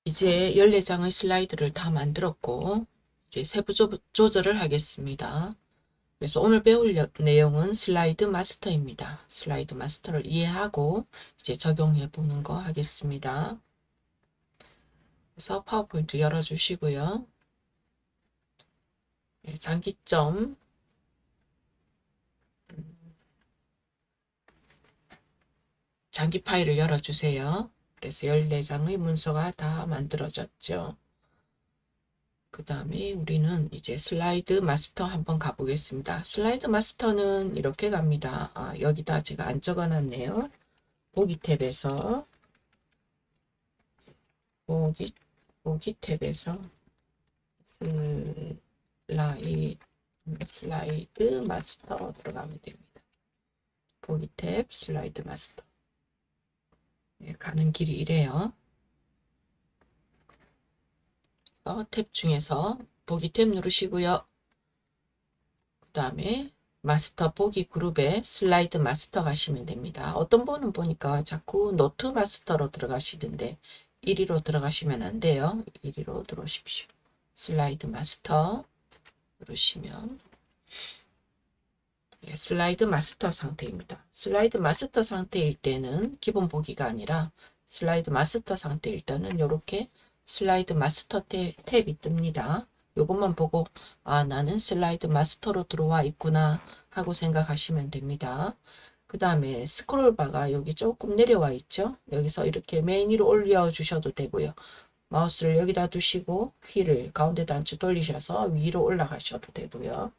이제 14장의 슬라이드를 다 만들었고 이제 세부 조절을 하겠습니다. 그래서 오늘 배울 내용은 슬라이드 마스터입니다. 슬라이드 마스터를 이해하고 이제 적용해 보는 거 하겠습니다. 그래서 파워포인트 열어주시고요. 장기점 장기 파일을 열어주세요. 그래서 14장의 문서가 다 만들어졌죠. 그 다음에 우리는 이제 슬라이드 마스터 한번 가보겠습니다. 슬라이드 마스터는 이렇게 갑니다. 여기다 제가 안 적어놨네요. 보기 탭에서 보기 탭에서 슬라이드 마스터 들어가면 됩니다. 보기 탭 슬라이드 마스터. 가는 길이 이래요. 탭 중에서 보기 탭 누르시고요. 그 다음에 마스터 보기 그룹에 슬라이드 마스터 가시면 됩니다. 어떤 분은 보니까 자꾸 노트 마스터로 들어가시던데 1위로 들어가시면 안 돼요. 1위로 들어오십시오. 슬라이드 마스터 누르시면 슬라이드 마스터 상태입니다. 슬라이드 마스터 상태일 때는 기본 보기가 아니라 슬라이드 마스터 상태일 때는 이렇게 슬라이드 마스터 탭이 뜹니다. 이것만 보고 나는 슬라이드 마스터로 들어와 있구나 하고 생각하시면 됩니다. 그 다음에 스크롤바가 여기 조금 내려와 있죠. 여기서 이렇게 맨 위로 올려 주셔도 되고요. 마우스를 여기다 두시고 휠을 가운데 단추 돌리셔서 위로 올라가셔도 되고요.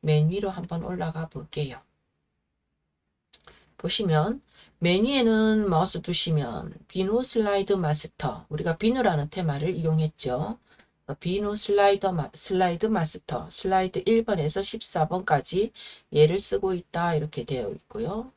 맨 위로 한번 올라가 볼게요. 보시면 맨 위에는 마우스 두시면 비누 슬라이드 마스터, 우리가 비누라는 테마를 이용했죠. 비누 슬라이드 마스터 슬라이드 1번에서 14번까지 얘를 쓰고 있다 이렇게 되어 있고요.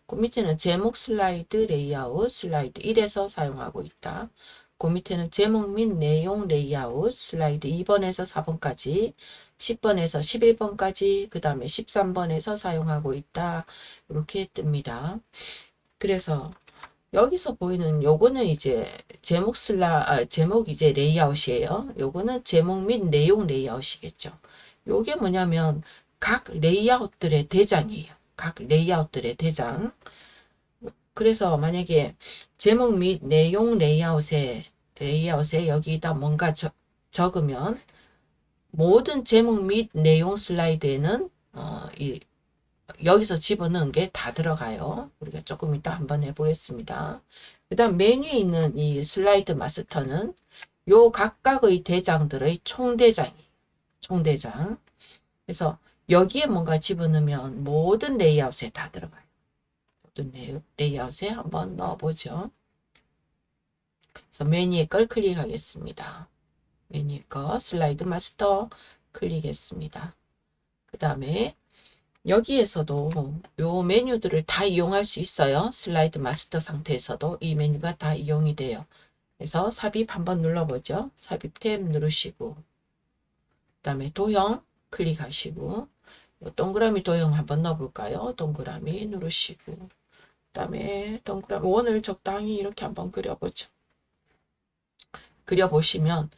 그 밑에는 제목 슬라이드 레이아웃 슬라이드 1에서 사용하고 있다. 그 밑에는 제목 및 내용 레이아웃 슬라이드 2번에서 4번까지 10번에서 11번까지 그 다음에 13번에서 사용하고 있다 이렇게 뜹니다. 그래서 여기서 보이는 요거는 이제 제목 이제 레이아웃이에요. 요거는 제목 및 내용 레이아웃이겠죠. 요게 뭐냐면 각 레이아웃들의 대장이에요. 각 레이아웃들의 대장. 그래서 만약에 제목 및 내용 레이아웃에 여기다 뭔가 적으면 모든 제목 및 내용 슬라이드에는 여기서 집어넣은 게 다 들어가요. 우리가 조금 이따 한번 해보겠습니다. 그 다음 메뉴에 있는 이 슬라이드 마스터는 요 각각의 대장들의 총대장이에요. 총대장. 그래서 여기에 뭔가 집어넣으면 모든 레이아웃에 다 들어가요. 모든 레이아웃에 한번 넣어보죠. 그래서 메뉴에 걸 클릭하겠습니다. 메뉴 거 슬라이드 마스터 클릭했습니다. 그 다음에 여기에서도 요 메뉴들을 다 이용할 수 있어요. 슬라이드 마스터 상태에서도 이 메뉴가 다 이용이 돼요. 그래서 삽입 한번 눌러보죠. 삽입 탭 누르시고 그 다음에 도형 클릭하시고 동그라미 도형 한번 넣어볼까요? 동그라미 누르시고 그 다음에 동그라미 원을 적당히 이렇게 한번 그려보죠. 그려보시면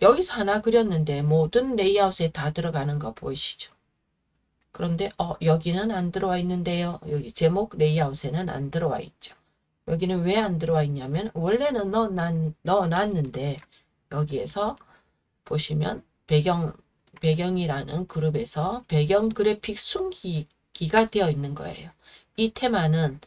여기서 하나 그렸는데 모든 레이아웃에 다 들어가는 거 보이시죠? 그런데 여기는 안 들어와 있는데요. 여기 제목 레이아웃에는 안 들어와 있죠. 여기는 왜 안 들어와 있냐면 원래는 넣어놨는데 여기에서 보시면 배경이라는 그룹에서 배경 그래픽 숨기기가 되어 있는 거예요. 이 테마는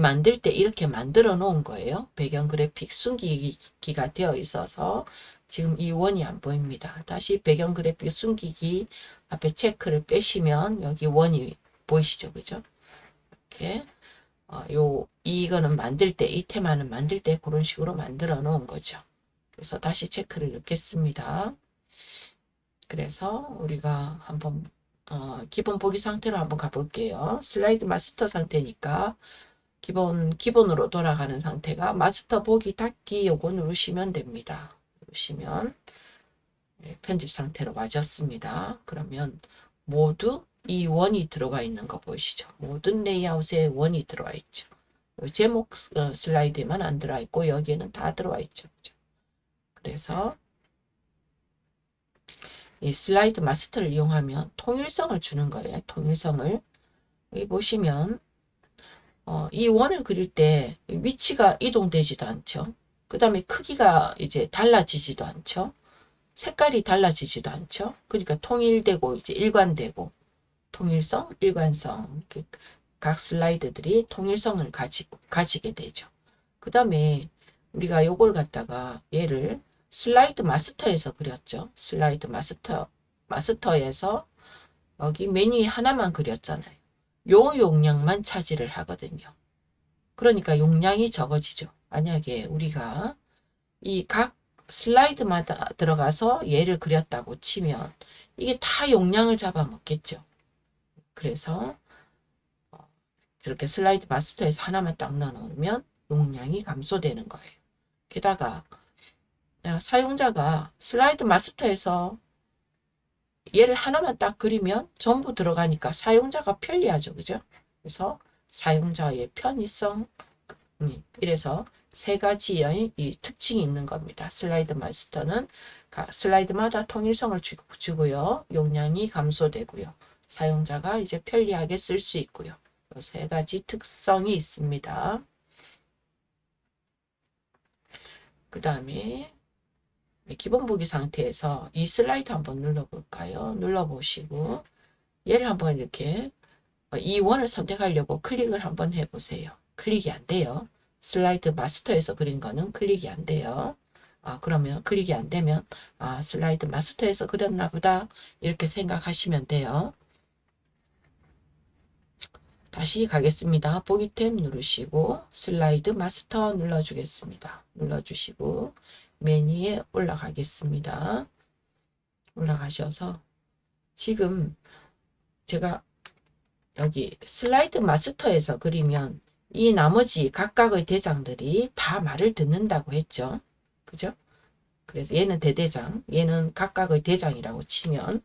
만들 때 이렇게 만들어 놓은 거예요. 배경 그래픽 숨기기가 되어 있어서 지금 이 원이 안 보입니다. 다시 배경 그래픽 숨기기 앞에 체크를 빼시면 여기 원이 보이시죠? 그죠? 이렇게 이거는 만들 때, 이 테마는 만들 때 그런 식으로 만들어 놓은 거죠. 그래서 다시 체크를 넣겠습니다. 그래서 우리가 한번 기본 보기 상태로 한번 가볼게요. 슬라이드 마스터 상태니까 기본으로 돌아가는 상태가 마스터 보기 닫기 요거 누르시면 됩니다. 누르시면 편집 상태로 맞았습니다. 그러면 모두 이 원이 들어가 있는 거 보이시죠? 모든 레이아웃에 원이 들어와 있죠. 제목 슬라이드에만 안 들어와 있고 여기에는 다 들어와 있죠. 그죠? 그래서 이 슬라이드 마스터를 이용하면 통일성을 주는 거예요. 통일성을. 여기 보시면 이 원을 그릴 때 위치가 이동되지도 않죠. 그 다음에 크기가 이제 달라지지도 않죠. 색깔이 달라지지도 않죠. 그러니까 통일되고 이제 일관되고 통일성, 일관성 각 슬라이드들이 통일성을 가지게 되죠. 그 다음에 우리가 요걸 갖다가 얘를 슬라이드 마스터에서 그렸죠. 슬라이드 마스터에서 여기 메뉴에 하나만 그렸잖아요. 요 용량만 차지를 하거든요. 그러니까 용량이 적어지죠. 만약에 우리가 이 각 슬라이드마다 들어가서 얘를 그렸다고 치면 이게 다 용량을 잡아먹겠죠. 그래서 저렇게 슬라이드 마스터에서 하나만 딱 넣어놓으면 용량이 감소되는 거예요. 게다가 사용자가 슬라이드 마스터에서 얘를 하나만 딱 그리면 전부 들어가니까 사용자가 편리하죠. 그죠? 그래서 사용자의 편의성, 이래서 세 가지의 이 특징이 있는 겁니다. 슬라이드 마스터는 슬라이드마다 통일성을 주고요. 용량이 감소되고요. 사용자가 이제 편리하게 쓸 수 있고요. 세 가지 특성이 있습니다. 그 다음에 기본 보기 상태에서 이 슬라이드 한번 눌러볼까요? 눌러보시고 얘를 한번 이렇게 이 원을 선택하려고 클릭을 한번 해보세요. 클릭이 안 돼요. 슬라이드 마스터에서 그린 거는 클릭이 안 돼요. 그러면 클릭이 안 되면 슬라이드 마스터에서 그렸나 보다 이렇게 생각하시면 돼요. 다시 가겠습니다. 보기 탭 누르시고 슬라이드 마스터 눌러주겠습니다. 눌러주시고 메뉴에 올라가겠습니다. 올라가셔서 지금 제가 여기 슬라이드 마스터에서 그리면 이 나머지 각각의 대장들이 다 말을 듣는다고 했죠. 그죠? 그래서 얘는 대대장, 얘는 각각의 대장이라고 치면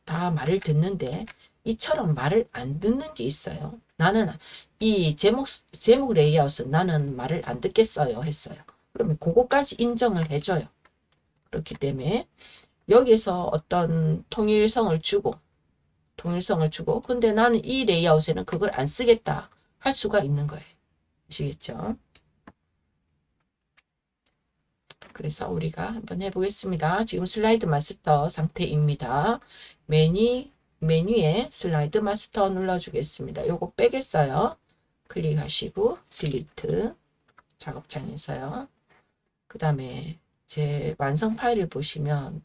다 말을 듣는데 이처럼 말을 안 듣는 게 있어요. 나는 이 제목 레이아웃은 나는 말을 안 듣겠어요 했어요. 그러면 그거까지 인정을 해줘요. 그렇기 때문에 여기서 어떤 통일성을 주고 근데 나는 이 레이아웃에는 그걸 안 쓰겠다 할 수가 있는 거예요. 아시겠죠? 그래서 우리가 한번 해보겠습니다. 지금 슬라이드 마스터 상태입니다. 메뉴에 슬라이드 마스터 눌러주겠습니다. 요거 빼겠어요. 클릭하시고 딜리트 작업창에서요. 그 다음에 제 완성 파일을 보시면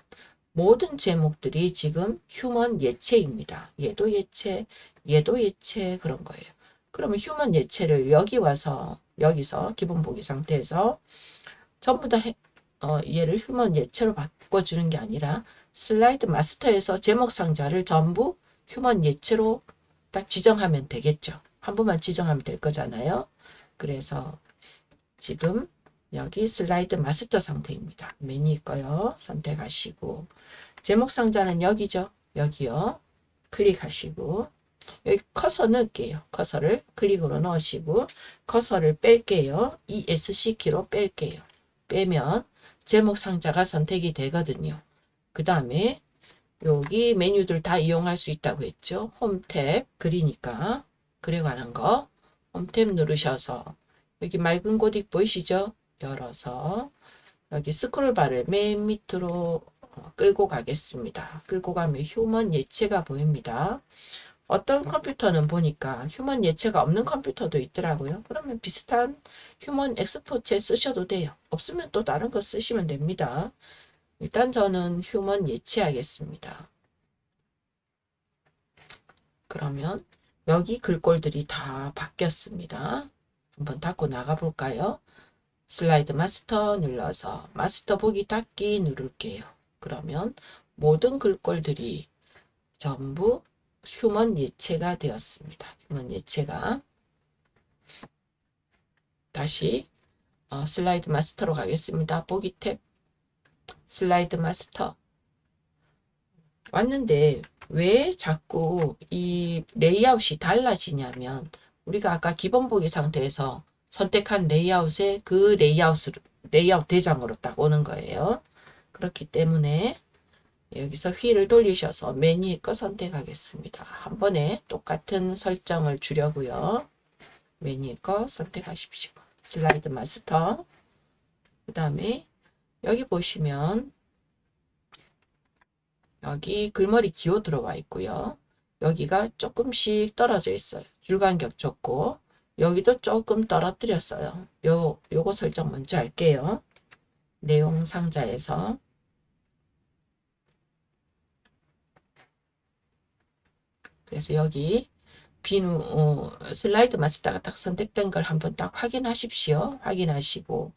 모든 제목들이 지금 휴먼 예체입니다. 얘도 예체, 얘도 예체 그런 거예요. 그러면 휴먼 예체를 여기서 기본 보기 상태에서 전부 다 얘를 휴먼 예체로 바꿔주는 게 아니라 슬라이드 마스터에서 제목 상자를 전부 휴먼 예체로 딱 지정하면 되겠죠. 한 번만 지정하면 될 거잖아요. 그래서 지금 여기 슬라이드 마스터 상태입니다. 메뉴 있고요. 선택하시고 제목 상자는 여기죠. 여기요. 클릭하시고 여기 커서 넣을게요. 커서를 클릭으로 넣으시고 커서를 뺄게요. ESC 키로 뺄게요. 빼면 제목 상자가 선택이 되거든요. 그 다음에 여기 메뉴들 다 이용할 수 있다고 했죠. 홈 탭 그리니까 그래 관한 거 홈 탭 누르셔서 여기 맑은 고딕 보이시죠? 열어서 여기 스크롤바를 맨 밑으로 끌고 가겠습니다. 끌고 가면 휴먼 예체가 보입니다. 어떤 컴퓨터는 보니까 휴먼 예체가 없는 컴퓨터도 있더라고요. 그러면 비슷한 휴먼 엑스포체 쓰셔도 돼요. 없으면 또 다른 거 쓰시면 됩니다. 일단 저는 휴먼 예체 하겠습니다. 그러면 여기 글꼴들이 다 바뀌었습니다. 한번 닫고 나가 볼까요? 슬라이드 마스터 눌러서 마스터 보기 닫기 누를게요. 그러면 모든 글꼴들이 전부 휴먼 예체가 되었습니다. 휴먼 예체가 다시 슬라이드 마스터로 가겠습니다. 보기 탭 슬라이드 마스터 왔는데 왜 자꾸 이 레이아웃이 달라지냐면 우리가 아까 기본 보기 상태에서 선택한 레이아웃에 그 레이아웃 대장으로 딱 오는 거예요. 그렇기 때문에 여기서 휠을 돌리셔서 맨 위에 거 선택하겠습니다. 한 번에 똑같은 설정을 주려고요. 맨 위에 거 선택하십시오. 슬라이드 마스터. 그 다음에 여기 보시면 여기 글머리 기호 들어와 있고요. 여기가 조금씩 떨어져 있어요. 줄간격 줬고 여기도 조금 떨어뜨렸어요. 요거 설정 먼저 할게요. 내용 상자에서 그래서 여기 비누 슬라이드 마스터가 딱 선택된 걸 한번 딱 확인하십시오. 확인하시고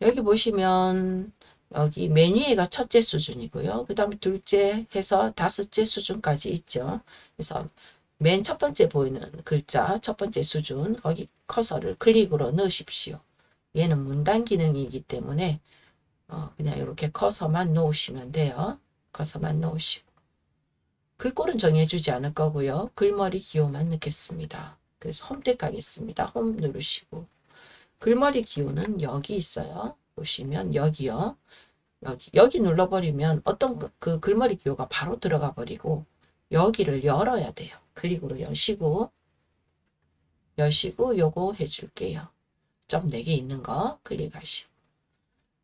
여기 보시면 여기 맨 위에가 첫째 수준이고요. 그 다음에 둘째 해서 다섯째 수준까지 있죠. 그래서 맨 첫 번째 보이는 글자 첫 번째 수준 거기 커서를 클릭으로 넣으십시오. 얘는 문단 기능이기 때문에 그냥 이렇게 커서만 놓으시면 돼요. 커서만 놓으시고 글꼴은 정해주지 않을 거고요. 글머리 기호만 넣겠습니다. 그래서 홈택 가겠습니다. 홈 누르시고 글머리 기호는 여기 있어요. 보시면 여기요. 여기 눌러버리면 어떤 그 글머리 기호가 바로 들어가 버리고 여기를 열어야 돼요. 클릭으로 여시고 요거 해줄게요. 점 4개 있는 거 클릭하시고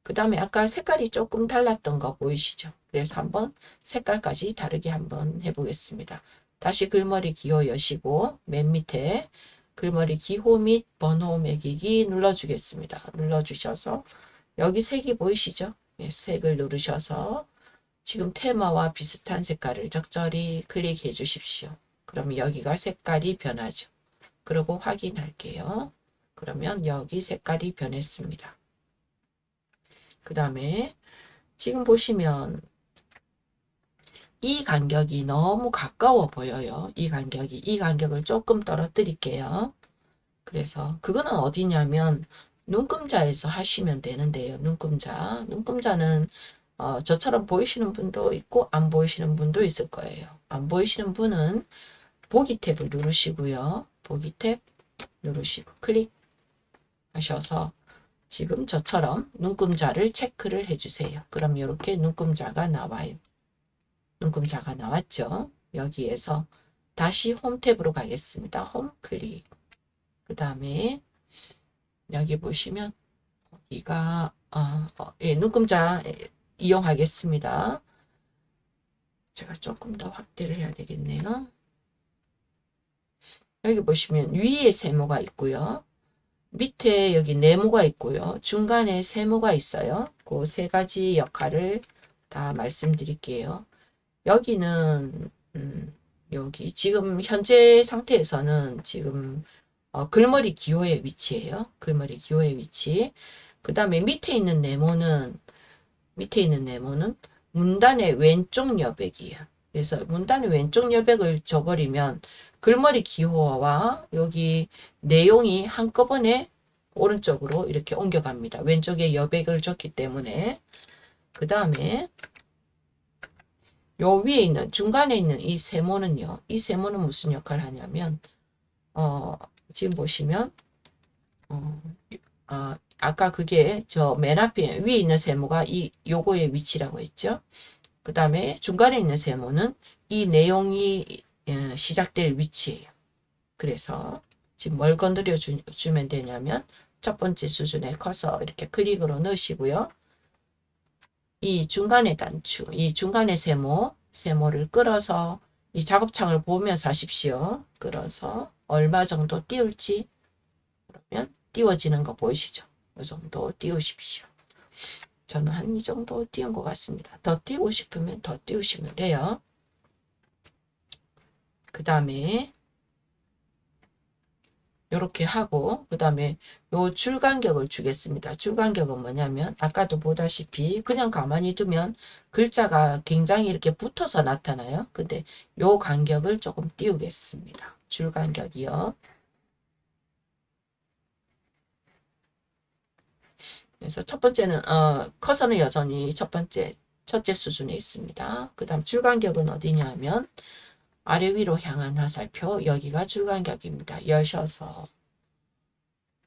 그 다음에 아까 색깔이 조금 달랐던 거 보이시죠? 그래서 한번 색깔까지 다르게 한번 해보겠습니다. 다시 글머리 기호 여시고 맨 밑에 글머리 기호 및 번호 매기기 눌러주겠습니다. 눌러주셔서 여기 색이 보이시죠? 네, 색을 누르셔서 지금 테마와 비슷한 색깔을 적절히 클릭해 주십시오. 그럼 여기가 색깔이 변하죠. 그리고 확인할게요. 그러면 여기 색깔이 변했습니다. 그 다음에 지금 보시면 이 간격이 너무 가까워 보여요. 이 간격을 조금 떨어뜨릴게요. 그래서 그거는 어디냐면 눈금자에서 하시면 되는데요. 눈금자는 저처럼 보이시는 분도 있고 안 보이시는 분도 있을 거예요. 안 보이시는 분은 보기 탭을 누르시고요. 보기 탭 누르시고 클릭 하셔서 지금 저처럼 눈금자를 체크를 해주세요. 그럼 이렇게 눈금자가 나와요. 눈금자가 나왔죠. 여기에서 다시 홈 탭으로 가겠습니다. 홈 클릭. 그 다음에 여기 보시면 여기가 예, 눈금자 이용하겠습니다. 제가 조금 더 확대를 해야 되겠네요. 여기 보시면 위에 세모가 있고요. 밑에 여기 네모가 있고요. 중간에 세모가 있어요. 그 세 가지 역할을 다 말씀드릴게요. 여기는 여기 지금 현재 상태에서는 지금 글머리 기호의 위치예요. 글머리 기호의 위치. 그 다음에 밑에 있는 네모는 문단의 왼쪽 여백이에요. 그래서 문단의 왼쪽 여백을 줘버리면 글머리 기호와 여기 내용이 한꺼번에 오른쪽으로 이렇게 옮겨갑니다. 왼쪽에 여백을 줬기 때문에. 그 다음에 요 위에 있는 중간에 있는 이 세모는요. 이 세모는 무슨 역할을 하냐면 지금 보시면 아까 그게 저 맨 앞에 위에 있는 세모가 요거의 위치라고 했죠. 그 다음에 중간에 있는 세모는 이 내용이 시작될 위치예요. 그래서 지금 뭘 건드려 주면 되냐면 첫 번째 수준에 커서 이렇게 클릭으로 넣으시고요. 이 중간의 단추, 이 중간의 세모를 끌어서 이 작업창을 보면서 하십시오. 끌어서 얼마 정도 띄울지 그러면 띄워지는 거 보이시죠? 이 정도 띄우십시오. 저는 한 이 정도 띄운 것 같습니다. 더 띄우고 싶으면 더 띄우시면 돼요. 그 다음에 이렇게 하고 그 다음에 요 줄 간격을 주겠습니다. 줄 간격은 뭐냐면 아까도 보다시피 그냥 가만히 두면 글자가 굉장히 이렇게 붙어서 나타나요. 근데 요 간격을 조금 띄우겠습니다. 줄 간격이요. 그래서 첫 번째는 커서는 여전히 첫째 수준에 있습니다. 그 다음 줄 간격은 어디냐 하면 아래 위로 향한 화살표 여기가 줄 간격입니다. 여셔서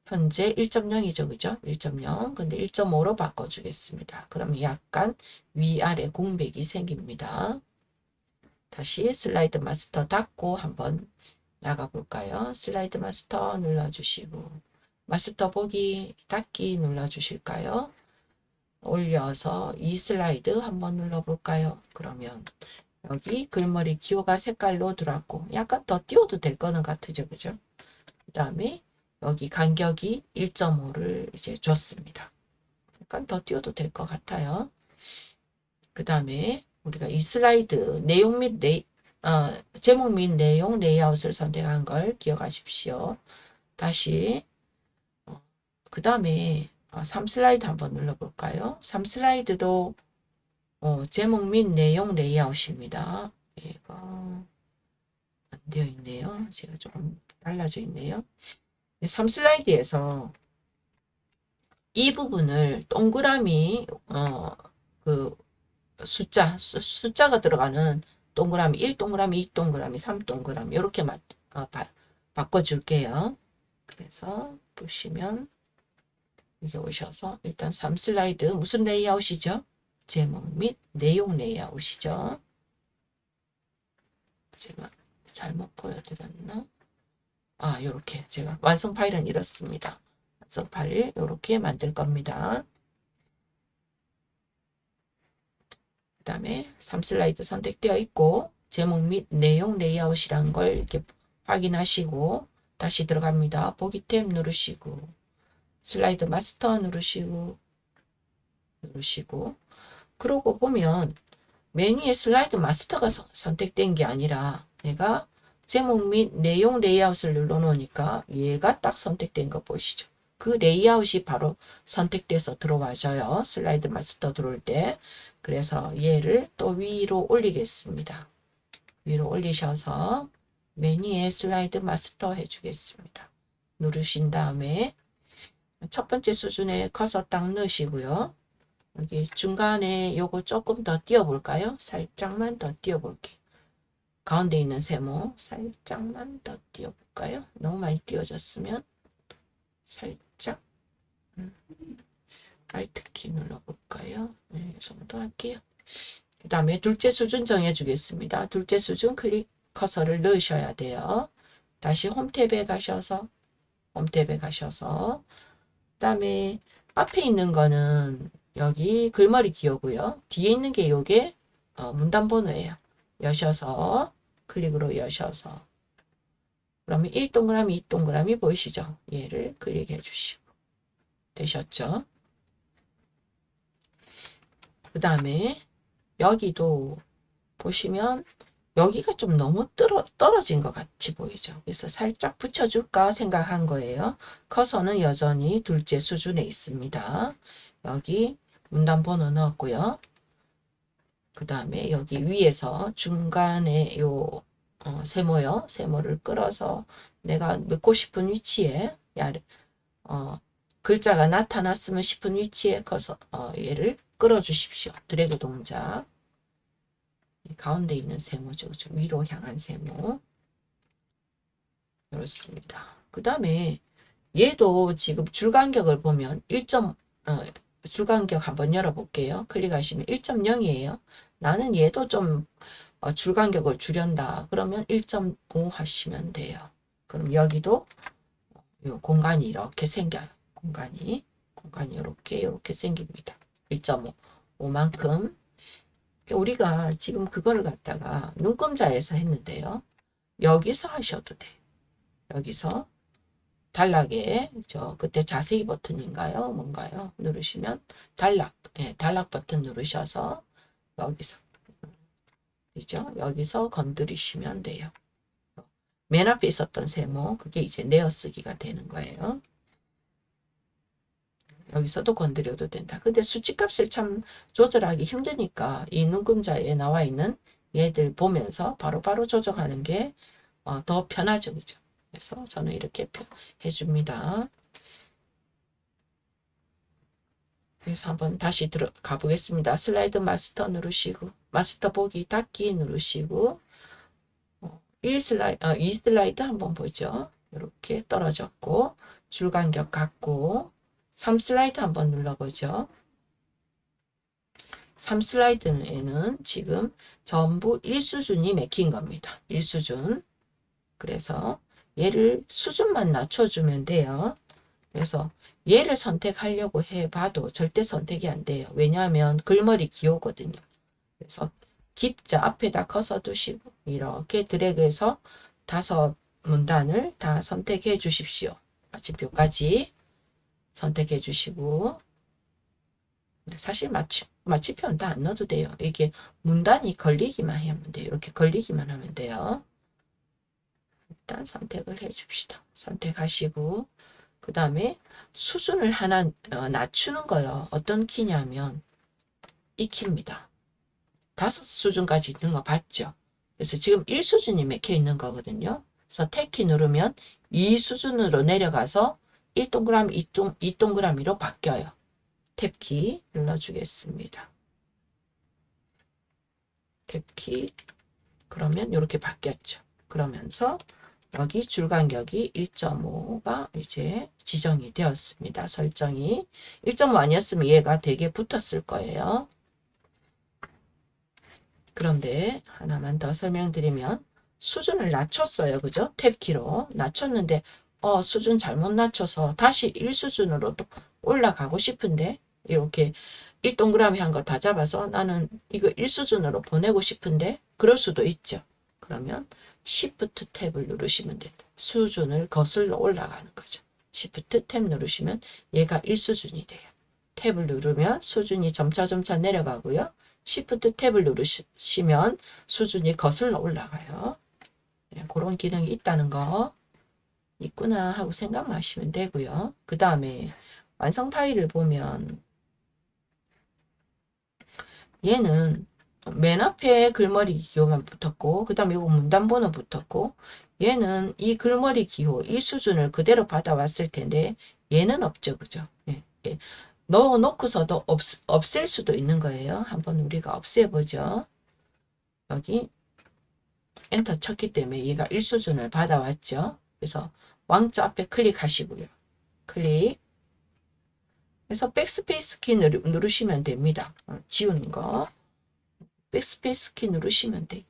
현재 1.0이죠. 그죠? 1.0. 근데 1.5로 바꿔주겠습니다. 그럼 약간 위아래 공백이 생깁니다. 다시 슬라이드 마스터 닫고 한번 나가볼까요? 슬라이드 마스터 눌러주시고 마스터 보기 닫기 눌러주실까요? 올려서 이 슬라이드 한번 눌러볼까요? 그러면 여기 글머리 기호가 색깔로 들어왔고 약간 더 띄워도 될 거는 같으죠. 그죠? 그 다음에 여기 간격이 1.5를 이제 줬습니다. 약간 더 띄워도 될 것 같아요. 그 다음에 우리가 이 슬라이드 내용 및 제목 및 내용 레이아웃을 선택한 걸 기억하십시오. 다시 그 다음에 3슬라이드 한번 눌러볼까요? 3슬라이드도 제목 및 내용 레이아웃입니다. 얘가 안 되어 있네요. 제가 조금 달라져 있네요. 3슬라이드에서 이 부분을 동그라미 그 숫자가 들어가는 동그라미 1동그라미 2동그라미 3동그라미 이렇게 바꿔줄게요. 그래서 보시면 여기 오셔서 일단 3슬라이드 무슨 레이아웃이죠? 제목 및 내용 레이아웃이죠. 제가 잘못 보여드렸나? 요렇게 제가 완성 파일은 이렇습니다. 완성 파일 요렇게 만들 겁니다. 그 다음에 3슬라이드 선택되어 있고 제목 및 내용 레이아웃이란 걸 이렇게 확인하시고 다시 들어갑니다. 보기 탭 누르시고 슬라이드 마스터 누르시고 그러고 보면 메뉴에 슬라이드 마스터가 선택된 게 아니라 내가 제목 및 내용 레이아웃을 눌러놓으니까 얘가 딱 선택된 거 보이시죠? 그 레이아웃이 바로 선택돼서 들어와줘요. 슬라이드 마스터 들어올 때. 그래서 얘를 또 위로 올리겠습니다. 위로 올리셔서 메뉴에 슬라이드 마스터 해주겠습니다. 누르신 다음에 첫 번째 수준에 커서 딱 넣으시고요. 여기 중간에 요거 조금 더 띄워볼까요? 살짝만 더 띄워볼게요. 가운데 있는 세모 살짝만 더 띄워볼까요? 너무 많이 띄워졌으면 살짝 Alt키 눌러볼까요? 네, 이 정도 할게요. 그 다음에 둘째 수준 정해주겠습니다. 둘째 수준 클릭 커서를 넣으셔야 돼요. 다시 홈탭에 가셔서 그 다음에 앞에 있는 거는 여기 글머리 기호고요. 뒤에 있는 게 요게 문단 번호예요. 여셔서 클릭으로 여셔서 그러면 1동그라미 2동그라미 보이시죠? 얘를 클릭해 주시고 되셨죠? 그 다음에 여기도 보시면 여기가 좀 너무 떨어진 것 같이 보이죠. 그래서 살짝 붙여줄까 생각한 거예요. 커서는 여전히 둘째 수준에 있습니다. 여기 문단 번호 넣었고요. 그 다음에 여기 위에서 중간에 요 세모요. 세모를 끌어서 내가 넣고 싶은 위치에 글자가 나타났으면 싶은 위치에 커서 얘를 끌어 주십시오. 드래그 동작. 가운데 있는 세모죠. 그렇죠? 위로 향한 세모. 그렇습니다. 그 다음에 얘도 지금 줄간격을 보면 줄간격 한번 열어볼게요. 클릭하시면 1.0이에요. 나는 얘도 좀 줄간격을 줄연다. 그러면 1.5 하시면 돼요. 그럼 여기도 요 공간이 이렇게 생겨요. 공간이 이렇게 생깁니다. 1.5 5만큼 우리가 지금 그거를 갖다가 눈금자에서 했는데요. 여기서 하셔도 돼요. 여기서 단락에 그때 자세히 버튼인가요? 뭔가요? 누르시면 단락 버튼 누르셔서 여기서 그죠? 여기서 건드리시면 돼요. 맨 앞에 있었던 세모 그게 이제 내어쓰기가 되는 거예요. 여기서도 건드려도 된다. 근데 수치값을 참 조절하기 힘드니까 이 눈금자에 나와 있는 얘들 보면서 바로바로 조정하는 게 더 편하죠. 그죠? 그래서 저는 이렇게 해줍니다. 그래서 한번 다시 들어가 보겠습니다. 슬라이드 마스터 누르시고 마스터 보기 닫기 누르시고 2슬라이드 한번 보죠. 이렇게 떨어졌고 줄간격 갖고 3슬라이드 한번 눌러보죠. 3슬라이드에는 지금 전부 1수준이 맥힌 겁니다. 1수준. 그래서 얘를 수준만 낮춰주면 돼요. 그래서 얘를 선택하려고 해봐도 절대 선택이 안 돼요. 왜냐하면 글머리 기호거든요. 그래서 기자 앞에다 커서 두시고 이렇게 드래그해서 5문단을 다 선택해 주십시오. 마침표까지 선택해 주시고 사실 마침표는 다 안 넣어도 돼요. 이게 문단이 걸리기만 하면 돼요. 이렇게 걸리기만 하면 돼요. 일단 선택을 해 줍시다. 선택하시고 그 다음에 수준을 하나 낮추는 거요. 어떤 키냐면 이 키입니다. 5수준까지 있는 거 봤죠? 그래서 지금 1수준이 맥혀 있는 거거든요. 그래서 탭키 누르면 2수준으로 내려가서 1동그라미, 2동그라미로 바뀌어요. 탭키 눌러주겠습니다. 탭키 그러면 이렇게 바뀌었죠. 그러면서 여기 줄간격이 1.5가 이제 지정이 되었습니다. 설정이 1.5 아니었으면 얘가 되게 붙었을 거예요. 그런데 하나만 더 설명드리면 수준을 낮췄어요. 그죠? 탭키로 낮췄는데 수준 잘못 낮춰서 다시 1수준으로 또 올라가고 싶은데 이렇게 1동그라미 한 거 다 잡아서 나는 이거 1수준으로 보내고 싶은데 그럴 수도 있죠. 그러면 Shift 탭을 누르시면 된다. 수준을 거슬러 올라가는 거죠. Shift 탭 누르시면 얘가 1수준이 돼요. 탭을 누르면 수준이 점차 내려가고요. Shift 탭을 누르시면 수준이 거슬러 올라가요. 네, 그런 기능이 있다는 거 있구나 하고 생각하시면 되고요. 그 다음에 완성 파일을 보면 얘는 맨 앞에 글머리 기호만 붙었고 그 다음에 이거 문단번호 붙었고 얘는 이 글머리 기호 1수준을 그대로 받아왔을 텐데 얘는 없죠. 그죠? 예, 예. 넣어놓고서도 없앨 수도 있는 거예요. 한번 우리가 없애보죠. 여기 엔터 쳤기 때문에 얘가 1수준을 받아왔죠. 그래서 왕자 앞에 클릭하시고요. 클릭. 그래서 백스페이스 키 누르시면 됩니다. 지우는 거. 백스페이스 키 누르시면 돼요.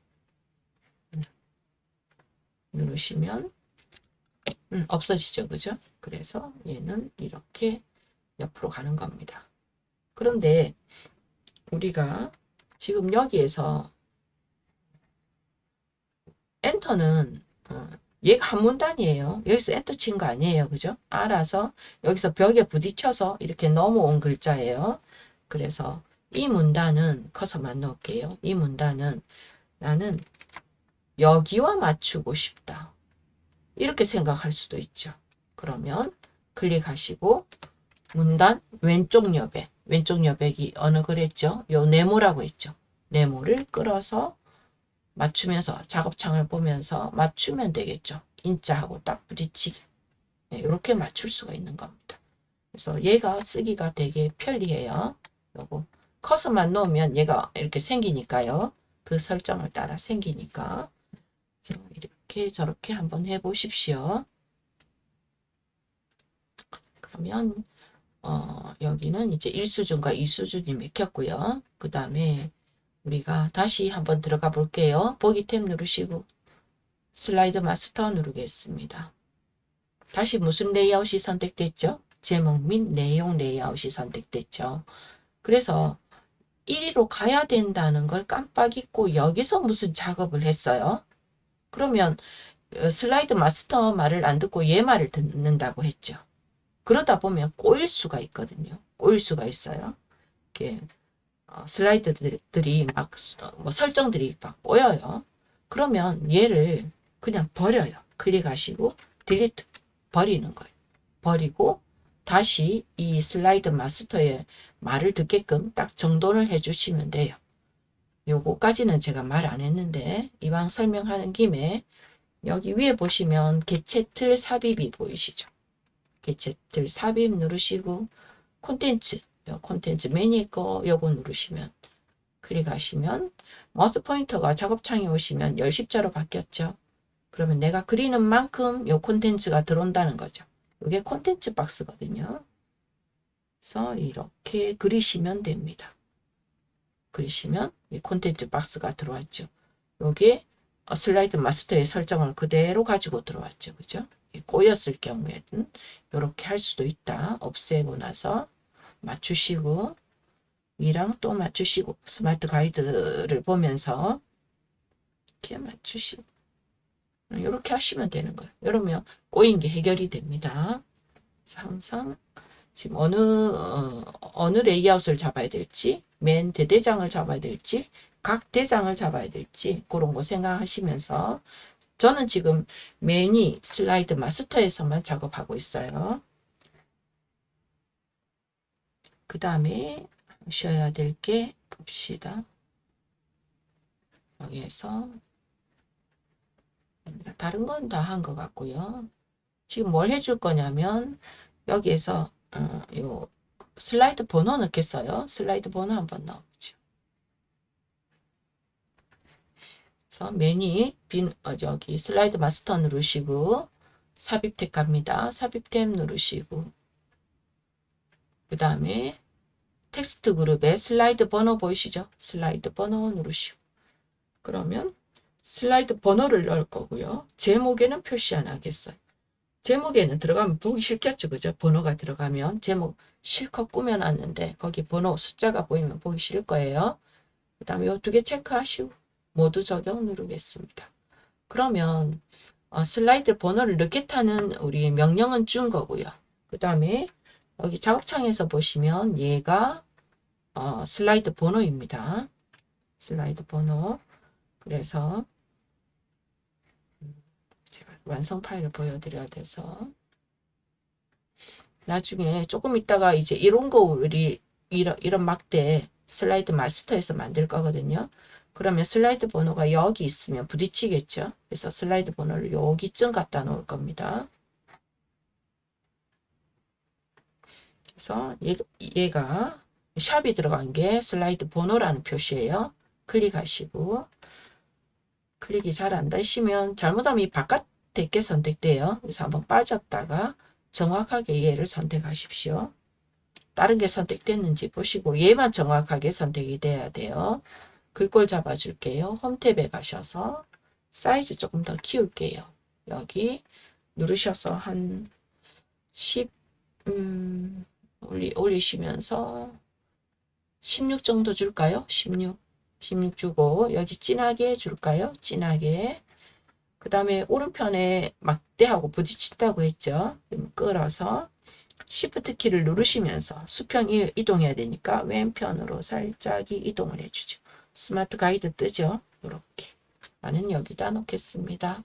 누르시면 없어지죠. 그죠? 그래서 얘는 이렇게 옆으로 가는 겁니다. 그런데 우리가 지금 여기에서 엔터는 얘가 한 문단이에요. 여기서 엔터 친 거 아니에요. 그죠? 알아서 여기서 벽에 부딪혀서 이렇게 넘어온 글자예요. 그래서 이 문단은 커서만 넣을게요. 이 문단은 나는 여기와 맞추고 싶다. 이렇게 생각할 수도 있죠. 그러면 클릭하시고 문단 왼쪽 여백. 왼쪽 여백이 어느 그랬죠? 요 네모라고 했죠. 네모를 끌어서 맞추면서 작업창을 보면서 맞추면 되겠죠. 인자하고 딱 부딪히게. 네, 이렇게 맞출 수가 있는 겁니다. 그래서 얘가 쓰기가 되게 편리해요. 요거 커서만 놓으면 얘가 이렇게 생기니까요. 그 설정을 따라 생기니까. 그래서 이렇게 저렇게 한번 해보십시오. 그러면 여기는 이제 1수준과 2수준이 맥혔고요. 그 다음에 우리가 다시 한번 들어가 볼게요. 보기 탭 누르시고 슬라이드 마스터 누르겠습니다. 다시 무슨 레이아웃이 선택됐죠? 제목 및 내용 레이아웃이 선택됐죠. 그래서 1위로 가야 된다는 걸 깜빡 잊고 여기서 무슨 작업을 했어요. 그러면 슬라이드 마스터 말을 안 듣고 얘 말을 듣는다고 했죠. 그러다 보면 꼬일 수가 있거든요. 꼬일 수가 있어요. 이렇게 슬라이드들이 막 설정들이 막 꼬여요. 그러면 얘를 그냥 버려요. 클릭하시고 딜리트 버리는 거예요. 버리고 다시 이 슬라이드 마스터의 말을 듣게끔 딱 정돈을 해주시면 돼요. 요거까지는 제가 말 안 했는데 이왕 설명하는 김에 여기 위에 보시면 개체 틀 삽입이 보이시죠? 개체 틀 삽입 누르시고 콘텐츠 매니 거 요거 누르시면 클릭하시면 마우스 포인터가 작업창에 오시면 10십자로 바뀌었죠. 그러면 내가 그리는 만큼 요 콘텐츠가 들어온다는 거죠. 이게 콘텐츠 박스거든요. 그래서 이렇게 그리시면 됩니다. 그리시면 이 콘텐츠 박스가 들어왔죠. 요게 슬라이드 마스터의 설정을 그대로 가지고 들어왔죠. 그죠? 꼬였을 경우에는 이렇게 할 수도 있다. 없애고 나서 맞추시고 위랑 또 맞추시고 스마트 가이드를 보면서 이렇게 맞추시고 이렇게 하시면 되는 거예요. 이러면 꼬인 게 해결이 됩니다. 항상 지금 어느 레이아웃을 잡아야 될지, 맨 대대장을 잡아야 될지, 각 대장을 잡아야 될지 그런 거 생각하시면서 저는 지금 맨이 슬라이드 마스터에서만 작업하고 있어요. 그 다음에 하셔야 될 게 봅시다. 여기에서 다른 건 다 한 것 같고요. 지금 뭘 해줄 거냐면 여기에서 요 슬라이드 번호 넣겠어요. 슬라이드 번호 한번 넣어보죠. 그래서 메뉴 여기 슬라이드 마스터 누르시고 삽입 탭 갑니다. 삽입 탭 누르시고 그 다음에 텍스트 그룹에 슬라이드 번호 보이시죠? 슬라이드 번호 누르시고 그러면 슬라이드 번호를 넣을 거고요. 제목에는 표시 안 하겠어요. 제목에는 들어가면 보기 싫겠죠. 그죠? 번호가 들어가면 제목 실컷 꾸며놨는데 거기 번호 숫자가 보이면 보기 싫을 거예요. 그 다음에 이 두 개 체크하시고 모두 적용 누르겠습니다. 그러면 슬라이드 번호를 넣겠다는 우리 명령은 준 거고요. 그 다음에 여기 작업창에서 보시면 얘가 슬라이드 번호입니다. 슬라이드 번호. 그래서 제가 완성 파일을 보여드려야 돼서 나중에 조금 있다가 이제 이런 거 우리 이런 막대 슬라이드 마스터에서 만들 거거든요. 그러면 슬라이드 번호가 여기 있으면 부딪히겠죠. 그래서 슬라이드 번호를 여기쯤 갖다 놓을 겁니다. 그래서 얘가 샵이 들어간 게 슬라이드 번호라는 표시예요. 클릭하시고 클릭이 잘 안 되시면 잘못하면 이 바깥에 게 선택돼요. 그래서 한번 빠졌다가 정확하게 얘를 선택하십시오. 다른 게 선택됐는지 보시고 얘만 정확하게 선택이 돼야 돼요. 글꼴 잡아줄게요. 홈 탭에 가셔서 사이즈 조금 더 키울게요. 여기 누르셔서 한 10 올리시면서 16 정도 줄까요? 16 주고 여기 진하게 줄까요? 진하게. 그 다음에 오른편에 막대하고 부딪힌다고 했죠. 끌어서 Shift 키를 누르시면서 수평 이동해야 되니까 왼편으로 살짝 이동을 해주죠. 스마트 가이드 뜨죠. 이렇게. 나는 여기다 놓겠습니다.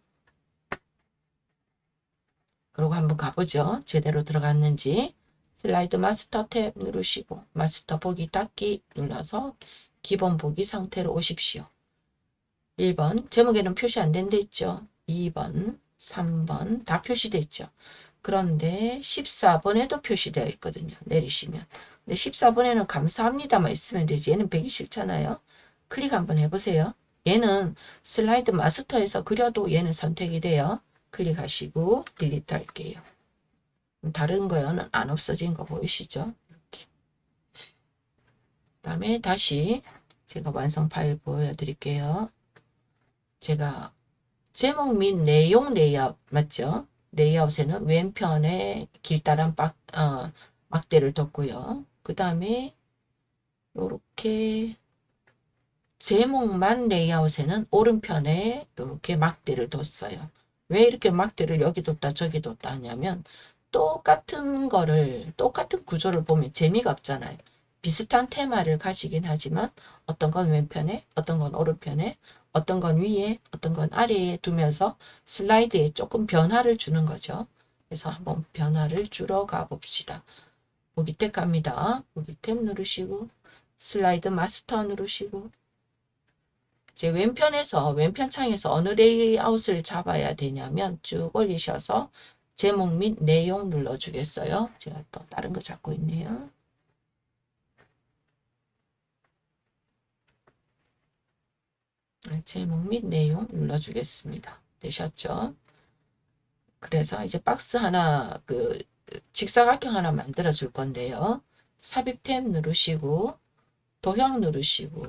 그리고 한번 가보죠. 제대로 들어갔는지. 슬라이드 마스터 탭 누르시고 마스터 보기 닫기 눌러서 기본 보기 상태로 오십시오. 1번 제목에는 표시 안 된 데 있죠. 2번 3번 다 표시되어 있죠. 그런데 14번에도 표시되어 있거든요. 내리시면. 근데 14번에는 감사합니다만 있으면 되지. 얘는 배기 싫잖아요. 클릭 한번 해보세요. 얘는 슬라이드 마스터에서 그려도 얘는 선택이 돼요. 클릭하시고 딜리트 할게요. 다른 거는 안 없어진 거 보이시죠? 이렇게. 그다음에 다시 제가 완성 파일 보여드릴게요. 제가 제목 및 내용 레이아웃 맞죠? 레이아웃에는 왼편에 길다란 막대를 뒀고요. 그 다음에 이렇게 제목만 레이아웃에는 오른편에 이렇게 막대를 뒀어요. 왜 이렇게 막대를 여기 뒀다 저기 뒀다 하냐면 똑같은 구조를 보면 재미가 없잖아요. 비슷한 테마를 가지긴 하지만 어떤 건 왼편에 어떤 건 오른편에 어떤 건 위에 어떤 건 아래에 두면서 슬라이드에 조금 변화를 주는 거죠. 그래서 한번 변화를 주러 가봅시다. 보기 탭 갑니다. 보기 탭 누르시고 슬라이드 마스터 누르시고 제 왼편 창에서 어느 레이아웃을 잡아야 되냐면 쭉 올리셔서 제목 및 내용 눌러주겠어요. 제가 또 다른 거 잡고 있네요. 제목 및 내용 눌러주겠습니다. 되셨죠? 그래서 이제 박스 하나, 직사각형 하나 만들어 줄 건데요. 삽입 탭 누르시고, 도형 누르시고,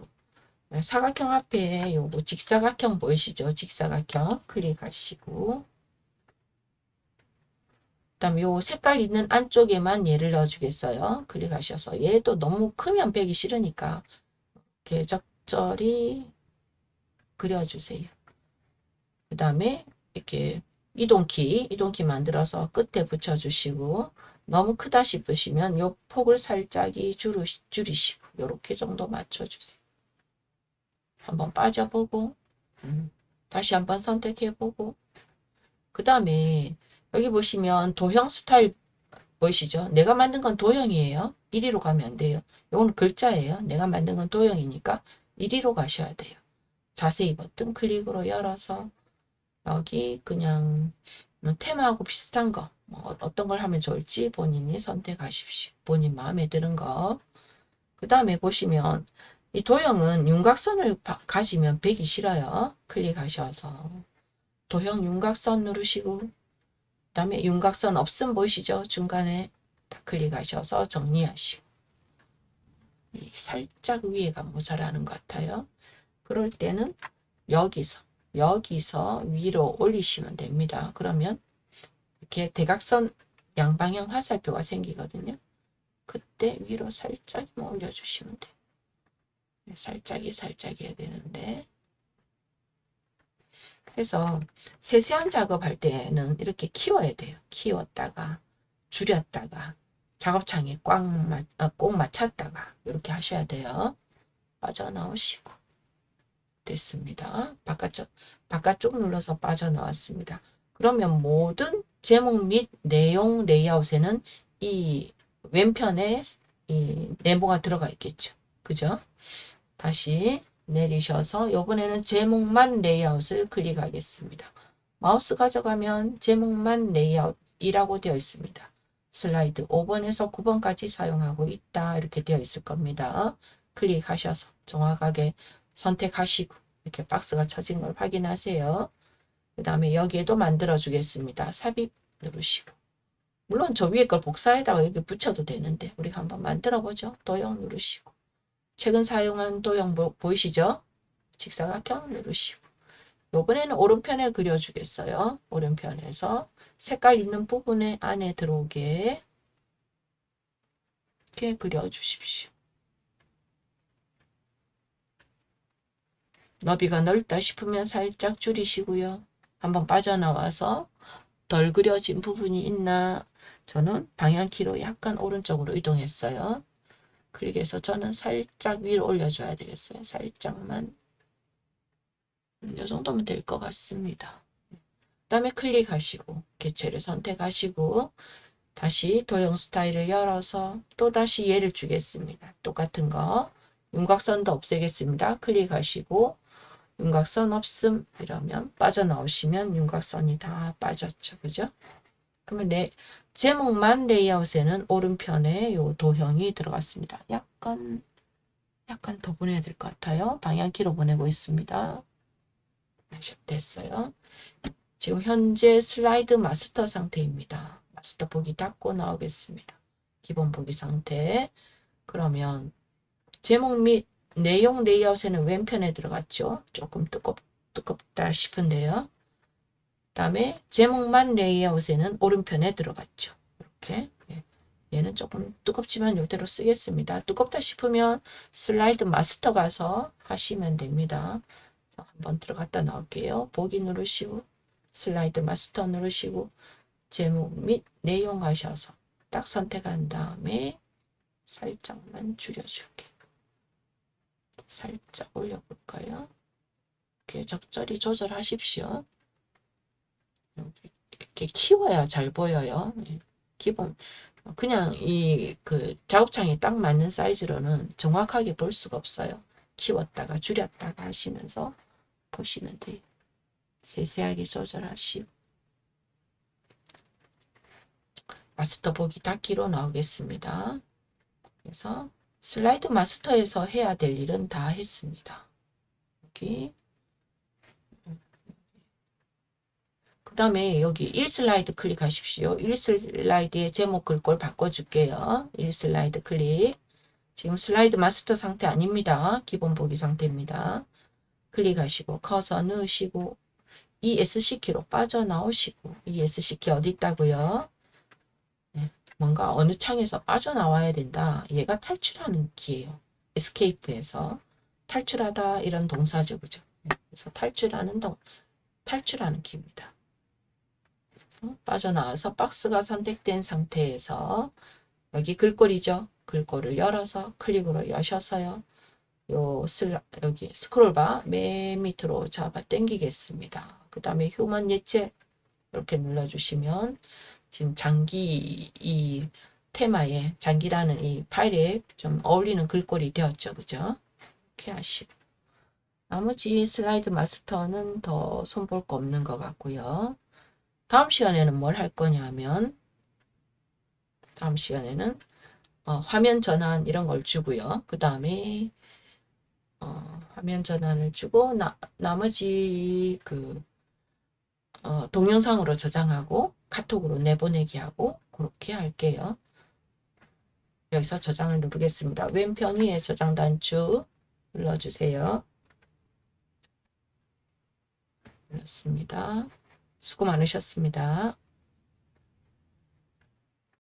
사각형 앞에 요거 직사각형 보이시죠? 직사각형 클릭하시고, 그다음 요 색깔 있는 안쪽에만 얘를 넣어주겠어요. 클릭하셔서 얘도 너무 크면 빼기 싫으니까 이렇게 적절히 그려주세요. 그 다음에 이렇게 이동키 만들어서 끝에 붙여주시고, 너무 크다 싶으시면 요 폭을 살짝이 줄이시고 요렇게 정도 맞춰주세요. 한번 빠져보고 다시 한번 선택해보고, 그 다음에 여기 보시면 도형 스타일 보이시죠? 내가 만든 건 도형이에요. 이리로 가면 안 돼요. 이건 글자예요. 내가 만든 건 도형이니까 이리로 가셔야 돼요. 자세히 버튼 클릭으로 열어서 여기 그냥 테마하고 비슷한 거, 뭐 어떤 걸 하면 좋을지 본인이 선택하십시오. 본인 마음에 드는 거. 그 다음에 보시면 이 도형은 윤곽선을 가시면 빼기 싫어요. 클릭하셔서 도형 윤곽선 누르시고, 그 다음에 윤곽선 없음 보이시죠? 중간에 클릭하셔서 정리하시고, 살짝 위에가 모자라는 것 같아요. 그럴 때는 여기서 위로 올리시면 됩니다. 그러면 이렇게 대각선 양방향 화살표가 생기거든요. 그때 위로 살짝 올려주시면 돼요. 살짝이 해야 되는데, 그래서 세세한 작업할 때는 이렇게 키워야 돼요. 키웠다가 줄였다가 작업창에 꼭 맞췄다가 이렇게 하셔야 돼요. 빠져나오시고 됐습니다. 바깥쪽 눌러서 빠져나왔습니다. 그러면 모든 제목 및 내용 레이아웃에는 이 왼편에 이 네모가 들어가 있겠죠. 그죠? 다시 내리셔서 이번에는 제목만 레이아웃을 클릭하겠습니다. 마우스 가져가면 제목만 레이아웃이라고 되어 있습니다. 슬라이드 5번에서 9번까지 사용하고 있다 이렇게 되어 있을 겁니다. 클릭하셔서 정확하게 선택하시고 이렇게 박스가 쳐진 걸 확인하세요. 그 다음에 여기에도 만들어 주겠습니다. 삽입 누르시고, 물론 저 위에 걸 복사에다가 여기 붙여도 되는데 우리가 한번 만들어 보죠. 도형 누르시고, 최근 사용한 도형 보이시죠? 직사각형 누르시고, 요번에는 오른편에 그려주겠어요. 오른편에서 색깔 있는 부분에 안에 들어오게 이렇게 그려주십시오. 너비가 넓다 싶으면 살짝 줄이시고요. 한번 빠져나와서 덜 그려진 부분이 있나, 저는 방향키로 약간 오른쪽으로 이동했어요. 그래서 저는 살짝 위로 올려줘야 되겠어요. 살짝만. 이 정도면 될 것 같습니다. 그 다음에 클릭하시고 개체를 선택하시고 다시 도형 스타일을 열어서 또다시 얘를 주겠습니다. 똑같은 거 윤곽선도 없애겠습니다. 클릭하시고 윤곽선 없음 이러면 빠져나오시면 윤곽선이 다 빠졌죠. 그죠? 그러면 제목만 레이아웃에는 오른편에 요 도형이 들어갔습니다. 약간 더 보내야 될 것 같아요. 방향키로 보내고 있습니다. 됐어요. 지금 현재 슬라이드 마스터 상태입니다. 마스터 보기 닫고 나오겠습니다. 기본 보기 상태. 그러면 제목 및 내용 레이아웃에는 왼편에 들어갔죠. 조금 두껍다 싶은데요. 다음에 제목만 레이아웃에는 오른편에 들어갔죠. 이렇게. 얘는 조금 두껍지만 이대로 쓰겠습니다. 두껍다 싶으면 슬라이드 마스터 가서 하시면 됩니다. 한번 들어갔다 나올게요. 보기 누르시고 슬라이드 마스터 누르시고 제목 및 내용 가셔서 딱 선택한 다음에 살짝만 줄여줄게요. 살짝 올려볼까요? 이렇게 적절히 조절하십시오. 이렇게 키워야 잘 보여요. 기본 그냥 작업창에 딱 맞는 사이즈로는 정확하게 볼 수가 없어요. 키웠다가 줄였다가 하시면서 보시면 돼요. 세세하게 조절하시고 마스터 보기 닫기로 나오겠습니다. 그래서 슬라이드 마스터에서 해야 될 일은 다 했습니다. 여기 그 다음에 여기 1슬라이드 클릭하십시오. 1슬라이드의 제목 글꼴 바꿔줄게요. 1슬라이드 클릭. 지금 슬라이드 마스터 상태 아닙니다. 기본 보기 상태입니다. 클릭하시고 커서 넣으시고 ESC키로 빠져나오시고 ESC키 어디 있다고요? 네, 뭔가 어느 창에서 빠져나와야 된다. 얘가 탈출하는 키예요. 에스케이프에서 탈출하다 이런 동사죠. 그죠? 네, 그래서 탈출하는 키입니다. 그래서 빠져나와서 박스가 선택된 상태에서 여기 글꼴이죠. 글꼴을 열어서 클릭으로 여셔서요. 여기 스크롤바 맨 밑으로 잡아 당기겠습니다. 그 다음에 휴먼 예체 이렇게 눌러주시면 지금 장기 이 테마에 장기라는 이 파일에 좀 어울리는 글꼴이 되었죠. 그죠? 이렇게 하시고 나머지 슬라이드 마스터는 더 손볼 거 없는 것 같고요. 다음 시간에는 뭘 할 거냐 하면 다음 시간에는 화면 전환 이런 걸 주고요. 그 다음에 화면 전환을 주고 나머지 그 동영상으로 저장하고 카톡으로 내보내기 하고 그렇게 할게요. 여기서 저장을 누르겠습니다. 왼편 위에 저장 단추 눌러주세요. 눌렀습니다. 수고 많으셨습니다.